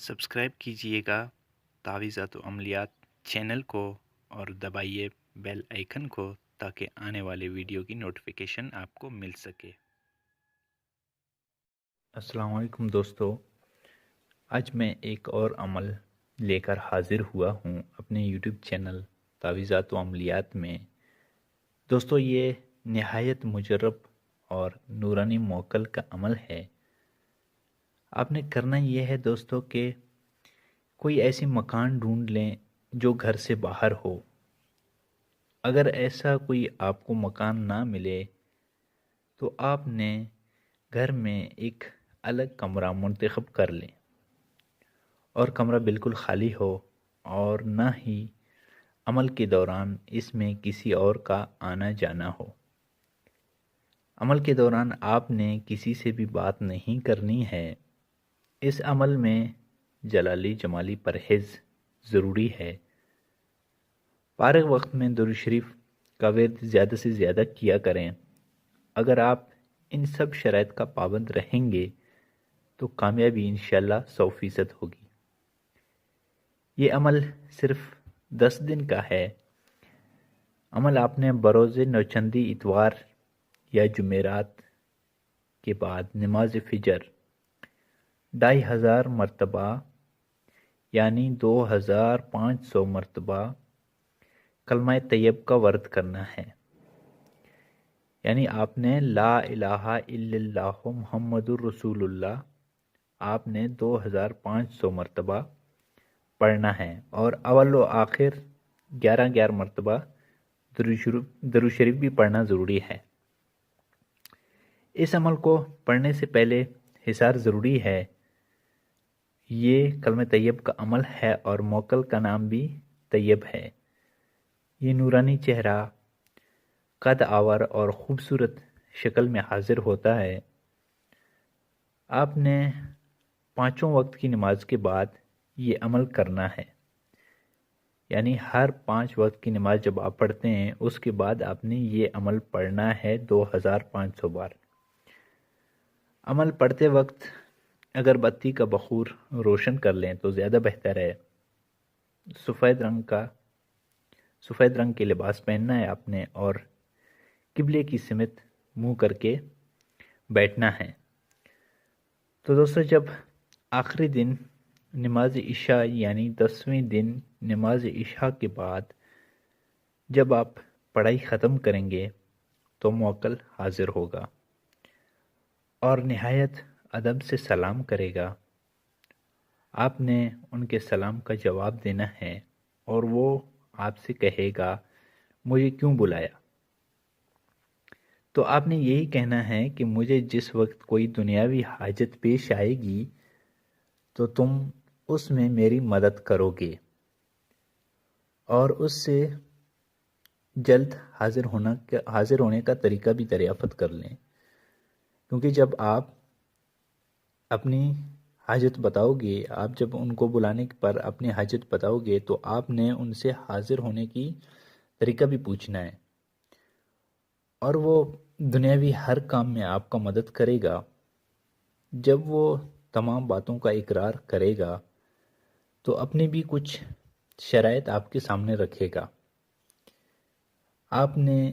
Subscribe کیجئے گا تعویذات و عملیات channel کو اور دبائیے بیل آئیکن کو تاکہ آنے والے ویڈیو کی نوٹیفیکیشن آپ کو مل سکے۔ السلام علیکم دوستو، آج میں ایک اور عمل لے کر حاضر ہوا ہوں اپنے یوٹیوب چینل تعویذات و عملیات میں۔ دوستو، یہ نہایت مجرب اور نورانی موکل کا عمل ہے۔ آپ نے کرنا یہ ہے دوستو کہ کوئی ایسی مکان ڈھونڈ لیں جو گھر سے باہر ہو۔ اگر ایسا کوئی آپ کو مکان نہ ملے تو آپ نے گھر میں ایک الگ کمرہ منتخب کر لیں، اور کمرہ بالکل خالی ہو اور نہ ہی عمل کے دوران اس میں کسی اور کا آنا جانا ہو۔ عمل کے دوران آپ نے کسی سے بھی بات نہیں کرنی ہے۔ اس عمل میں جلالی جمالی پرہیز ضروری ہے۔ فارغ وقت میں درود شریف کا ورد زیادہ سے زیادہ کیا کریں۔ اگر آپ ان سب شرائط کا پابند رہیں گے تو کامیابی انشاءاللہ 100% ہوگی۔ یہ عمل صرف 10 دن کا ہے۔ عمل آپ نے بروز نوچندی اتوار یا جمعرات کے بعد نماز فجر 2500 مرتبہ یعنی 2500 مرتبہ کلمہ طیب کا ورد کرنا ہے۔ یعنی آپ نے لا الہ الا اللہ محمد الرسول اللہ آپ نے 2500 مرتبہ پڑھنا ہے، اور اول و آخر 11 مرتبہ درود شریف بھی پڑھنا ضروری ہے۔ اس عمل کو پڑھنے سے پہلے حسار ضروری ہے۔ یہ کلمہ طیب کا عمل ہے اور موکل کا نام بھی طیب ہے۔ یہ نورانی چہرہ قد آور اور خوبصورت شکل میں حاضر ہوتا ہے۔ آپ نے 5 وقت کی نماز کے بعد یہ عمل کرنا ہے۔ یعنی ہر 5 وقت کی نماز جب آپ پڑھتے ہیں اس کے بعد آپ نے یہ عمل پڑھنا ہے 2500 بار۔ عمل پڑھتے وقت اگر بتی کا بخور روشن کر لیں تو زیادہ بہتر ہے۔ سفید رنگ کے لباس پہننا ہے آپ نے، اور قبلے کی سمت منہ کر کے بیٹھنا ہے۔ تو دوستو، جب آخری دن نماز عشاء یعنی 10ویں دن نماز عشاء کے بعد جب آپ پڑھائی ختم کریں گے تو موکل حاضر ہوگا اور نہایت ادب سے سلام کرے گا۔ آپ نے ان کے سلام کا جواب دینا ہے اور وہ آپ سے کہے گا مجھے کیوں بلایا؟ تو آپ نے یہی کہنا ہے کہ مجھے جس وقت کوئی دنیاوی حاجت پیش آئے گی تو تم اس میں میری مدد کرو گے، اور اس سے جلد حاضر ہونے کا طریقہ بھی دریافت کر لیں۔ کیونکہ جب آپ اپنی حاجت بتاؤ گے، آپ جب ان کو بلانے پر اپنی حاجت بتاؤ گے تو آپ نے ان سے حاضر ہونے کی طریقہ بھی پوچھنا ہے، اور وہ دنیاوی ہر کام میں آپ کا مدد کرے گا۔ جب وہ تمام باتوں کا اقرار کرے گا تو اپنے بھی کچھ شرائط آپ کے سامنے رکھے گا۔ آپ نے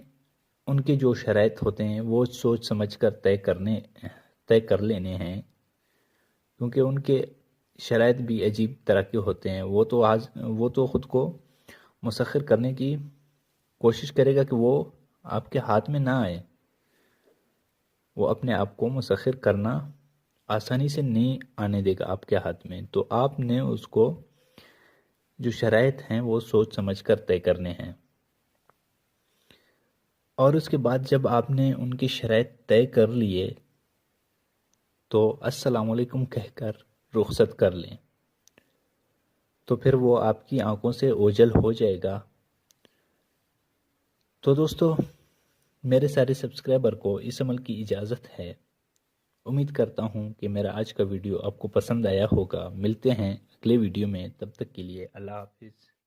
ان کے جو شرائط ہوتے ہیں وہ سوچ سمجھ کر طے کر لینے ہیں، کیونکہ ان کے شرائط بھی عجیب طرح کے ہوتے ہیں۔ وہ تو خود کو مسخر کرنے کی کوشش کرے گا کہ وہ آپ کے ہاتھ میں نہ آئے۔ وہ اپنے آپ کو مسخر کرنا آسانی سے نہیں آنے دے گا آپ کے ہاتھ میں۔ تو آپ نے اس کو جو شرائط ہیں وہ سوچ سمجھ کر طے کرنے ہیں، اور اس کے بعد جب آپ نے ان کی شرائط طے کر لیے تو السلام علیکم کہہ کر رخصت کر لیں، تو پھر وہ آپ کی آنکھوں سے اوجھل ہو جائے گا۔ تو دوستو، میرے سارے سبسکرائبر کو اس عمل کی اجازت ہے۔ امید کرتا ہوں کہ میرا آج کا ویڈیو آپ کو پسند آیا ہوگا۔ ملتے ہیں اگلے ویڈیو میں، تب تک کے لیے اللہ حافظ۔